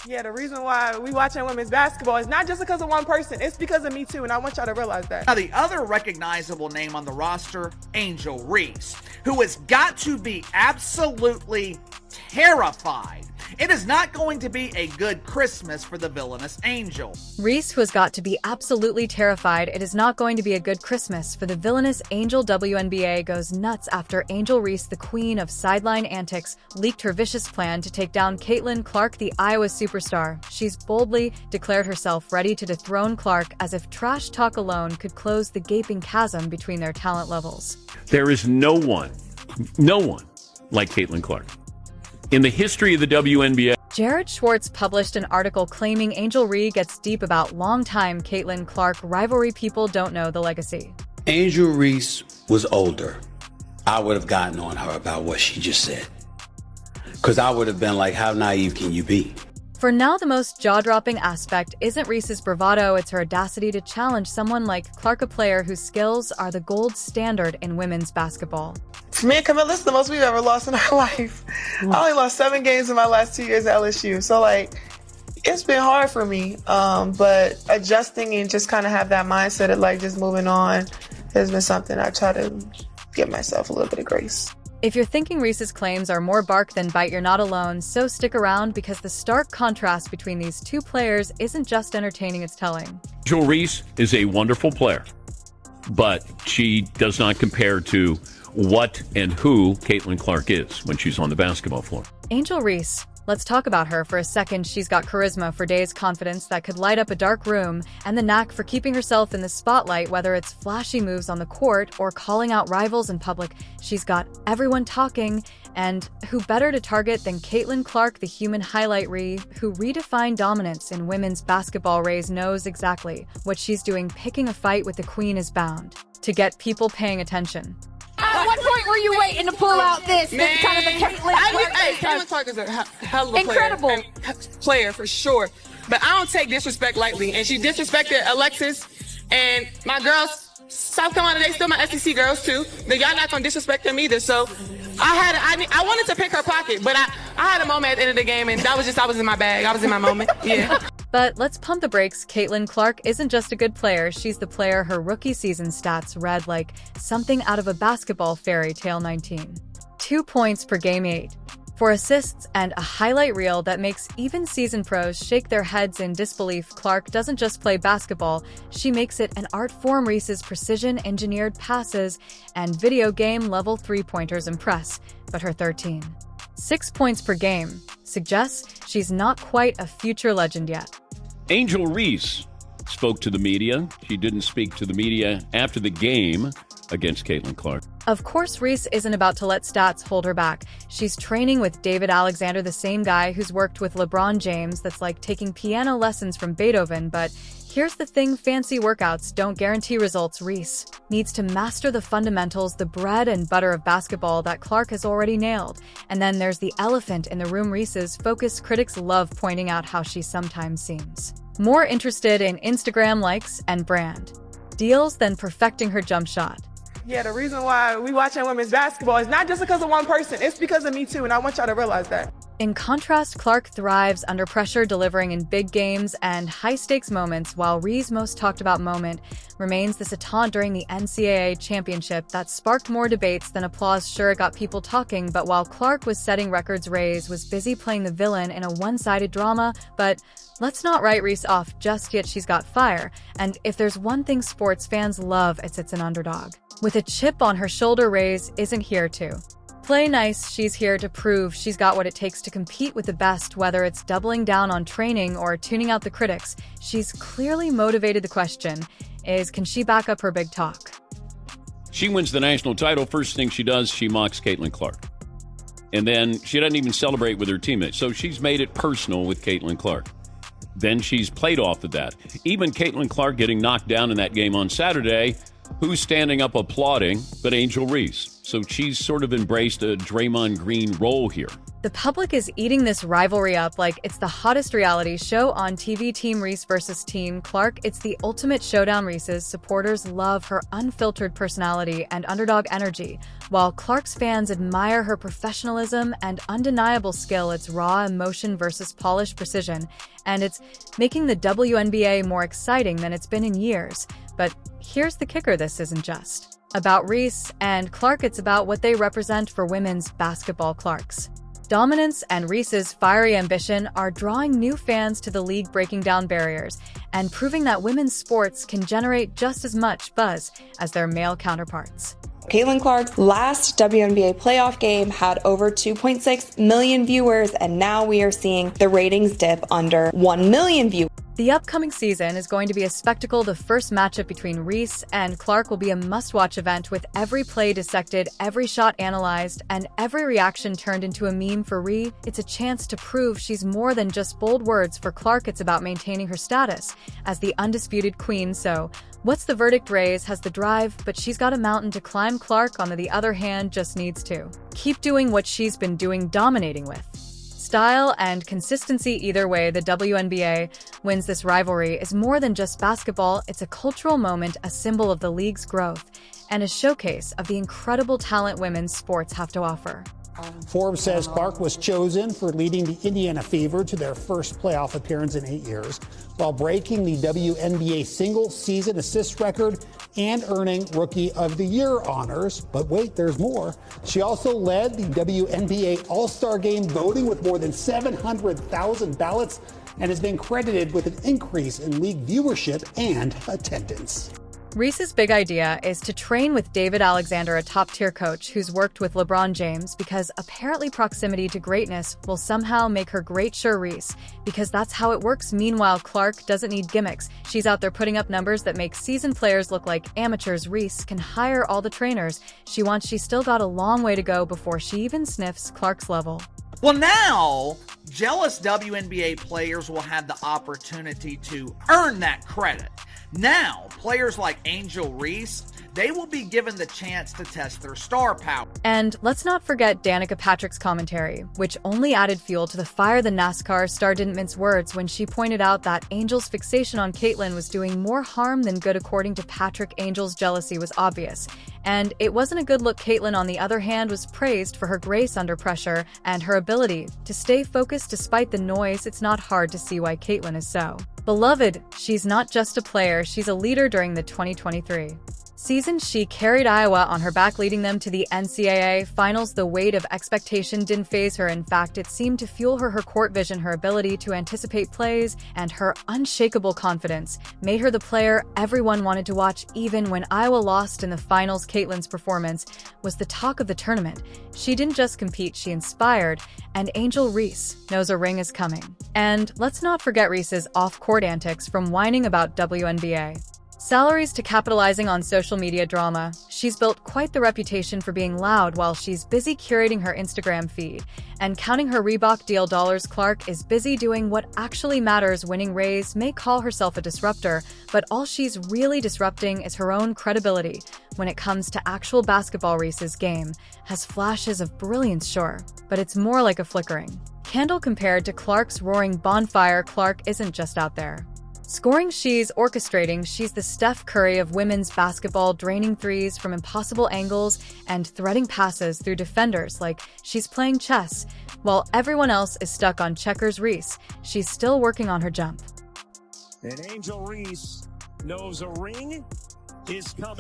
Yeah, the reason why we watching women's basketball is not just because of one person. It's because of me too, and I want y'all to realize that. Now, the other recognizable name on the roster, Angel Reese, who has got to be absolutely terrified. It is not going to be a good Christmas for the villainous Angel. Reese, who has got to be absolutely terrified, it is not going to be a good Christmas for the villainous Angel. WNBA goes nuts after Angel Reese, the queen of sideline antics, leaked her vicious plan to take down Caitlin Clark, the Iowa superstar. She's boldly declared herself ready to dethrone Clark, as if trash talk alone could close the gaping chasm between their talent levels. There is no one like Caitlin Clark in the history of the WNBA. Jared Schwartz published an article claiming Angel Reese gets deep about longtime Caitlin Clark rivalry. People don't know the legacy. Angel Reese was older. I would have gotten on her about what she just said. Because I would have been like, how naive can you be? For now, the most jaw-dropping aspect isn't Reese's bravado, it's her audacity to challenge someone like Clark, a player whose skills are the gold standard in women's basketball. For me and Camilla, this is the most we've ever lost in our life. I only lost 7 games in my last 2 years at LSU. So, it's been hard for me. But adjusting and just kind of have that mindset of, just moving on has been something I try to give myself a little bit of grace. If you're thinking Reese's claims are more bark than bite, you're not alone, so stick around because the stark contrast between these two players isn't just entertaining, it's telling. Angel Reese is a wonderful player, but she does not compare to what and who Caitlin Clark is when she's on the basketball floor. Angel Reese. Let's talk about her for a second. She's got charisma for days, confidence that could light up a dark room, and the knack for keeping herself in the spotlight, whether it's flashy moves on the court or calling out rivals in public. She's got everyone talking, and who better to target than Caitlin Clark, the human highlight reel, who redefined dominance in women's basketball. Reese knows exactly what she's doing. Picking a fight with the queen is bound to get people paying attention. At what point were you waiting to pull out this kind of the Caitlin Clark? Caitlin Clark is a hell of a incredible player for sure. But I don't take disrespect lightly. And she disrespected Alexis and my girls. South Carolina, they still my SEC girls too. But y'all not gonna disrespect them either. So I wanted to pick her pocket, but I had a moment at the end of the game, and I was in my bag. I was in my moment. Yeah. But let's pump the brakes. Caitlin Clark isn't just a good player, she's the player her rookie season stats read like something out of a basketball fairy tale. 19. 2 points per game, 8. 4 assists, and a highlight reel that makes even seasoned pros shake their heads in disbelief. Clark doesn't just play basketball, she makes it an art form. Reese's precision-engineered passes and video game-level three-pointers impress, but her 13. 6 points per game suggests she's not quite a future legend yet. Angel Reese spoke to the media. She didn't speak to the media after the game against Caitlin Clark. Of course, Reese isn't about to let stats hold her back. She's training with David Alexander, the same guy who's worked with LeBron James. That's like taking piano lessons from Beethoven. But here's the thing, fancy workouts don't guarantee results. Reese needs to master the fundamentals, the bread and butter of basketball that Clark has already nailed. And then there's the elephant in the room. Reese's focus. Critics love pointing out how she sometimes seems more interested in Instagram likes and brand deals than perfecting her jump shot. Yeah, the reason why we watching women's basketball is not just because of one person. It's because of me too, and I want y'all to realize that. In contrast, Clark thrives under pressure, delivering in big games and high-stakes moments, while Reese's most talked-about moment remains this taunt during the NCAA championship that sparked more debates than applause. Sure, it got people talking, but while Clark was setting records, Reese was busy playing the villain in a one-sided drama. But let's not write Reese off just yet. She's got fire, and if there's one thing sports fans love, it's an underdog. With a chip on her shoulder, Reese isn't here to play nice. She's here to prove she's got what it takes to compete with the best, whether it's doubling down on training or tuning out the critics. She's clearly motivated. The question is, can she back up her big talk? She wins the national title. First thing she does, she mocks Caitlin Clark. And then she doesn't even celebrate with her teammates. So she's made it personal with Caitlin Clark. Then she's played off of that. Even Caitlin Clark getting knocked down in that game on Saturday, who's standing up applauding but Angel Reese. So she's sort of embraced a Draymond Green role here. The public is eating this rivalry up like it's the hottest reality show on TV. Team Reese versus Team Clark. It's the ultimate showdown. Reese's supporters love her unfiltered personality and underdog energy, while Clark's fans admire her professionalism and undeniable skill. It's raw emotion versus polished precision, and it's making the WNBA more exciting than it's been in years. But here's the kicker: this isn't just about Reese and Clark, it's about what they represent for women's basketball. Clark's dominance and Reese's fiery ambition are drawing new fans to the league, breaking down barriers and proving that women's sports can generate just as much buzz as their male counterparts. Caitlin Clark's last WNBA playoff game had over 2.6 million viewers, and now we are seeing the ratings dip under 1 million viewers. The upcoming season is going to be a spectacle. The first matchup between Reese and Clark will be a must-watch event, with every play dissected, every shot analyzed, and every reaction turned into a meme. For Ree, it's a chance to prove she's more than just bold words. For Clark, it's about maintaining her status as the undisputed queen. So, what's the verdict? Reese has the drive, but she's got a mountain to climb. Clark, on the other hand, just needs to keep doing what she's been doing, dominating with style and consistency. Either way, the WNBA wins this rivalry is more than just basketball. It's a cultural moment, a symbol of the league's growth, and a showcase of the incredible talent women's sports have to offer. Forbes says Clark was chosen for leading the Indiana Fever to their first playoff appearance in 8 years, while breaking the WNBA single-season assist record and earning Rookie of the Year honors. But wait, there's more. She also led the WNBA All-Star Game voting with more than 700,000 ballots and has been credited with an increase in league viewership and attendance. Reese's big idea is to train with David Alexander, a top-tier coach who's worked with LeBron James, because apparently proximity to greatness will somehow make her great. Sure, Reese, because that's how it works. Meanwhile, Clark doesn't need gimmicks. She's out there putting up numbers that make seasoned players look like amateurs. Reese can hire all the trainers she wants. She's still got a long way to go before she even sniffs Clark's level. Well, now, jealous WNBA players will have the opportunity to earn that credit. Now, players like Angel Reese, they will be given the chance to test their star power. And let's not forget Danica Patrick's commentary, which only added fuel to the fire. The NASCAR star didn't mince words when she pointed out that Angel's fixation on Caitlin was doing more harm than good. According to Patrick, Angel's jealousy was obvious, and it wasn't a good look. Caitlin, on the other hand, was praised for her grace under pressure and her ability to stay focused despite the noise. It's not hard to see why Caitlin is so beloved. She's not just a player, she's a leader. During the 2023 season, she carried Iowa on her back, leading them to the NCAA finals. The weight of expectation didn't faze her. In fact, it seemed to fuel her. Her court vision, her ability to anticipate plays, and her unshakable confidence made her the player everyone wanted to watch. Even when Iowa lost in the finals, Caitlin's performance was the talk of the tournament. She didn't just compete, she inspired, and Angel Reese knows a ring is coming. And let's not forget Reese's off-court antics, from whining about WNBA salaries to capitalizing on social media drama. She's built quite the reputation for being loud while she's busy curating her Instagram feed and counting her Reebok deal dollars. Clark is busy doing what actually matters, winning. Reese may call herself a disruptor, but all she's really disrupting is her own credibility. When it comes to actual basketball, Reese's game has flashes of brilliance, sure, but it's more like a flickering candle compared to Clark's roaring bonfire. Clark isn't just out there scoring, she's orchestrating. She's the Steph Curry of women's basketball, draining threes from impossible angles and threading passes through defenders like she's playing chess. While everyone else is stuck on checkers, Reese, she's still working on her jump. And Angel Reese knows a ring is coming.